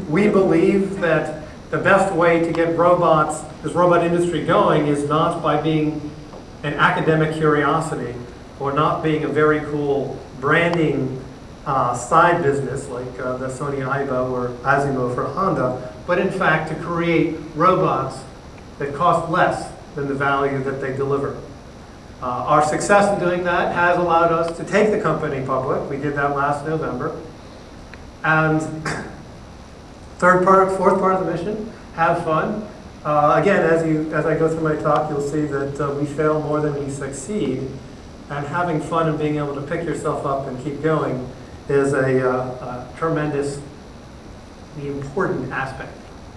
we believe that the best way to get robots, this robot industry going, is not by being an academic curiosity or not being a very cool branding side business like the Sony Aibo or Asimo for Honda, but in fact to create robots that cost less than the value that they deliver. Our success in doing that has allowed us to take the company public. We did that last November. And fourth part of the mission, have fun. Again, as I go through my talk, you'll see that we fail more than we succeed. And having fun and being able to pick yourself up and keep going is a tremendously important aspect.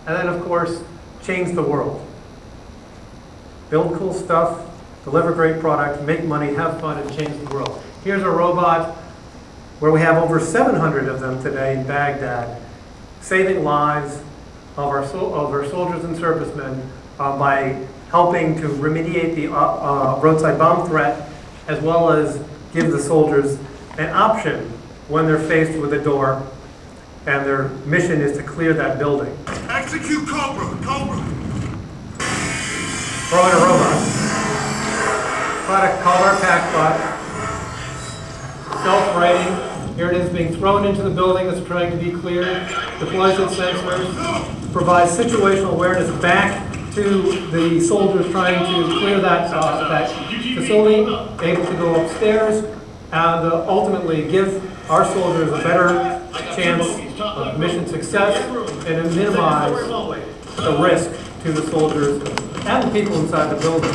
And then, of course, change the world. Build cool stuff, deliver great product, make money, have fun, and change the world. Here's a robot where we have over 700 of them today in Baghdad, saving lives of our soldiers and servicemen by helping to remediate the roadside bomb threat, as well as give the soldiers an option when they're faced with a door and their mission is to clear that building. Execute Cobra! Cobra! Throw in a robot. Product called our PackBot. Self-righting. Here it is being thrown into the building that's trying to be cleared. Deploys its sensors. Provides situational awareness back to the soldiers trying to clear that facility. Able to go upstairs and ultimately give our soldiers a better chance of mission success and to minimize the risk to the soldiers and the people inside the building.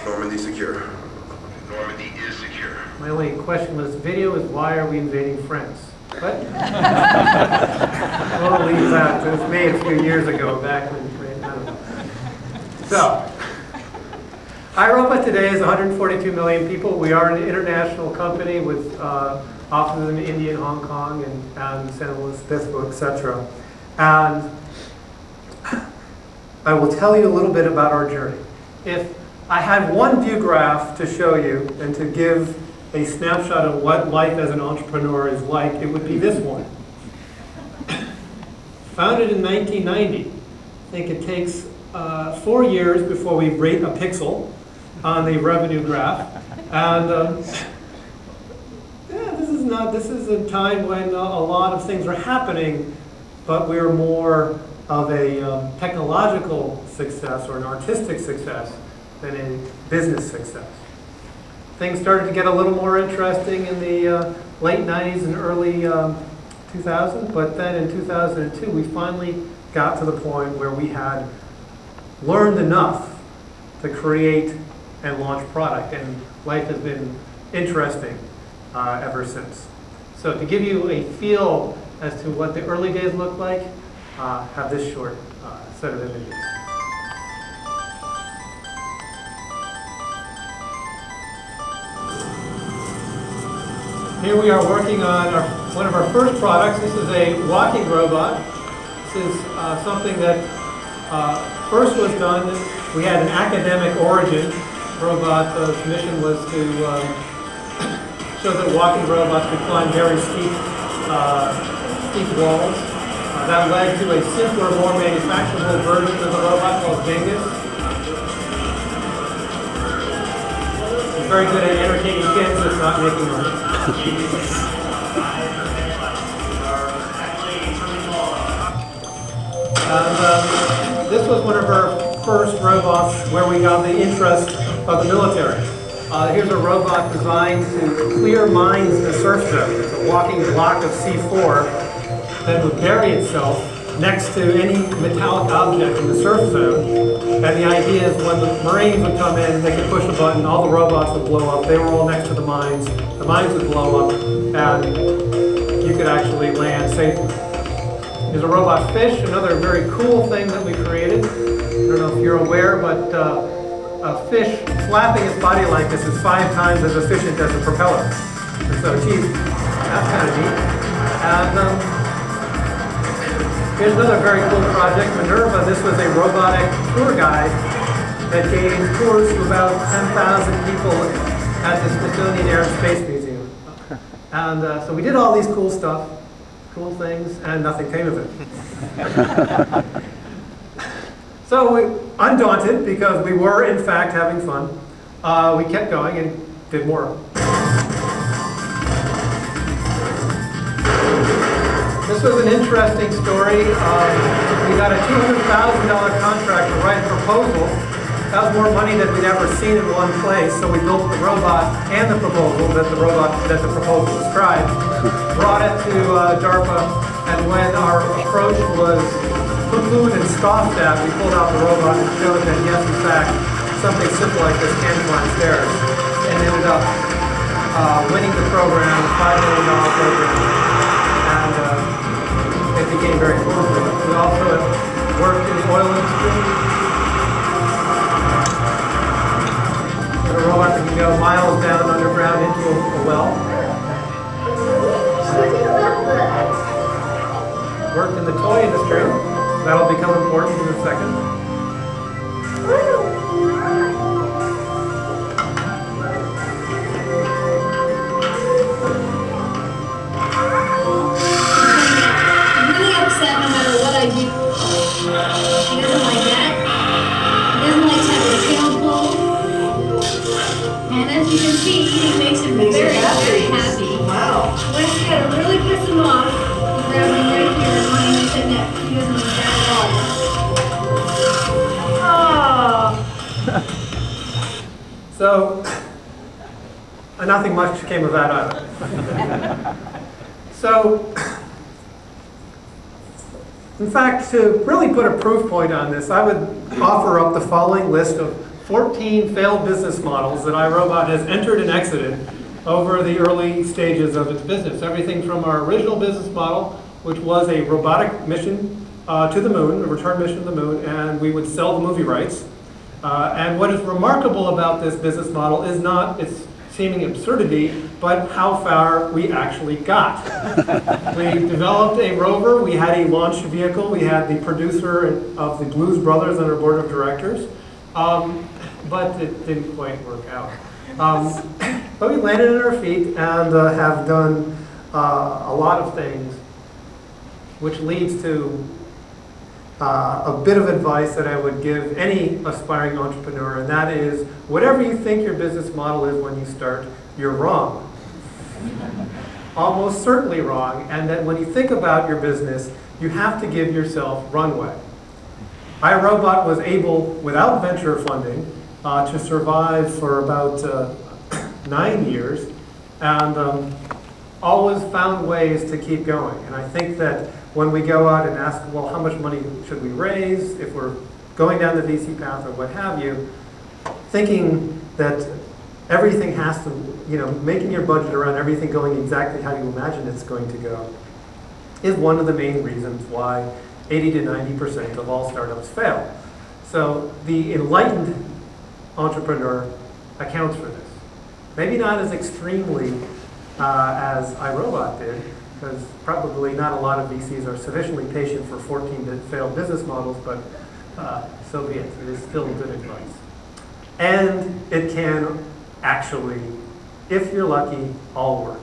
Normandy secure. Normandy is secure. My only question with this video is why are we invading France? What? We'll leave that. It was made a few years ago, back when. So, iRobot today is 142 million people. We are an international company with offices in India, Hong Kong, and San Luis Obispo, etc. And I will tell you a little bit about our journey. If I had one view graph to show you and to give a snapshot of what life as an entrepreneur is like, it would be this one. Founded in 1990. I think it takes 4 years before we rate a pixel on the revenue graph. And this is a time when a lot of things are happening, but we're more of a technological success or an artistic success than a business success. Things started to get a little more interesting in the late 90s and early 2000s, but then in 2002 we finally got to the point where we had learned enough to create and launch product, and life has been interesting ever since. So to give you a feel as to what the early days looked like, have this short set of images. Here we are working on one of our first products. This is a walking robot. This is something that first was done. We had an academic origin. Robot's mission was to show that walking robots could climb very steep walls. That led to a simpler, more manufacturable version of the robot called Genghis. It's very good at entertaining kids. It's not making money. And this was one of our first robots where we got the interest of the military. Here's a robot designed to clear mines in the surf zone. It's a walking block of C4 that would bury itself next to any metallic object in the surf zone. And the idea is when the Marines would come in, they could push a button, all the robots would blow up. They were all next to the mines would blow up, and you could actually land safely. There's a robot fish, another very cool thing that we created. I don't know if you're aware, but a fish flapping its body like this is 5 times as efficient as a propeller. And so, geez, that's kind of neat. And here's another very cool project, Minerva. This was a robotic tour guide that gave tours to about 10,000 people at the Smithsonian Air and Space Museum. And so we did all these cool stuff, cool things, and nothing came of it. So undaunted, because we were in fact having fun, we kept going and did more. This was an interesting story. We got a $200,000 contract to write a proposal. That was more money than we'd ever seen in one place. So we built the robot and the proposal that the proposal described. Brought it to DARPA, and when our approach was poo-pooed and scoffed at, we pulled out the robot and showed that yes, in fact, something simple like this can climb stairs, and ended up winning the program, $5 million program, and it became very important. We also worked in the oil industry. With a robot that can go miles down underground into a well. Worked in the toy industry. That'll become important in a second. No matter what I do. He doesn't like that. He doesn't like to have his tail pulled. And as you can see, he makes him very happy. Wow. When he had to really piss him off, he grabbed me right here and wanted me to neck. He doesn't like that at all. Oh. So, nothing much came of that either. So, in fact, to really put a proof point on this, I would offer up the following list of 14 failed business models that iRobot has entered and exited over the early stages of its business. Everything from our original business model, which was a robotic mission to the moon, a return mission to the moon, and we would sell the movie rights. And what is remarkable about this business model is not its seeming absurdity, but how far we actually got. We developed a rover, we had a launch vehicle, we had the producer of the Blues Brothers on our board of directors, but it didn't quite work out. But we landed on our feet and have done a lot of things, which leads to a bit of advice that I would give any aspiring entrepreneur, and that is, whatever you think your business model is when you start, you're wrong. Almost certainly wrong, and that when you think about your business, you have to give yourself runway. iRobot was able, without venture funding, to survive for about 9 years, and always found ways to keep going. And I think that when we go out and ask, well, how much money should we raise if we're going down the VC path or what have you, thinking that everything has to, making your budget around everything going exactly how you imagine it's going to go is one of the main reasons why 80 to 90% of all startups fail. So the enlightened entrepreneur accounts for this. Maybe not as extremely as iRobot did, because probably not a lot of VCs are sufficiently patient for 14 failed business models, but so be it. It is still good advice. And it can actually, if you're lucky, all work.